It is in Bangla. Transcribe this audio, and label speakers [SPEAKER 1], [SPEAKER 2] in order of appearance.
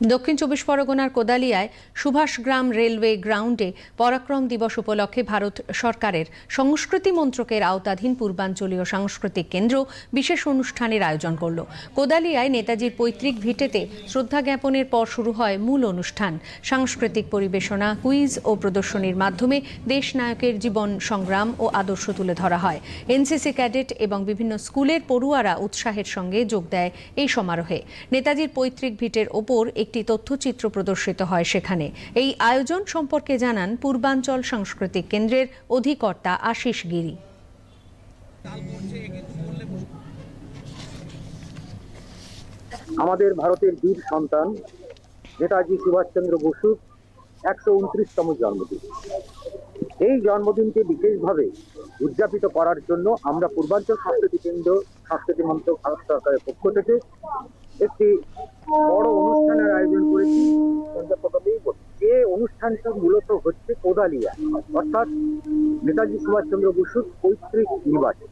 [SPEAKER 1] দক্ষিণ চব্বিশ পরগনার কোদালিয়ায় সুভাষগ্রাম রেলওয়ে গ্রাউন্ডে পরাক্রম দিবস উপলক্ষে ভারত সরকারের সংস্কৃতি মন্ত্রকের আওতাধীন পূর্বাঞ্চলীয় সাংস্কৃতিক কেন্দ্র বিশেষ অনুষ্ঠানের আয়োজন করল। কোদালিয়ায় নেতাজির পৈতৃক ভিটেতে শ্রদ্ধা জ্ঞাপনের পর শুরু হয় মূল অনুষ্ঠান। সাংস্কৃতিক পরিবেশনা, কুইজ ও প্রদর্শনীর মাধ্যমে দেশনায়কের জীবন সংগ্রাম ও আদর্শ তুলে ধরা হয়। এনসিসি ক্যাডেট এবং বিভিন্ন স্কুলের পড়ুয়ারা উৎসাহের সঙ্গে যোগ দেয় এই সমারোহে। নেতাজির পৈতৃক ভিটের ওপর একটি তথ্যচিত্র প্রদর্শিত হয় সেখানে। এই আয়োজন সম্পর্কে জানান পূর্বাঞ্চল সাংস্কৃতিক কেন্দ্রের অধিকর্তা আশিস গিরি।
[SPEAKER 2] আমাদের ভারতের বীর সন্তান নেতাজি সুভাষচন্দ্র বসুর ১২৯তম জন্মদিন। এই জন্মদিনকে বিশেষভাবে উদযাপিত করার জন্য আমরা পূর্বাঞ্চল সংস্কৃতি কেন্দ্র সংস্কৃতি মন্ত্রক ভারত সরকারের পক্ষ থেকে একটি বড় অনুষ্ঠানের আয়োজন করেছি। যে অনুষ্ঠানটি মূলত হচ্ছে কোদালিয়া, অর্থাৎ নেতাজি সুভাষচন্দ্র বসুর পৈতৃক নিবাসে।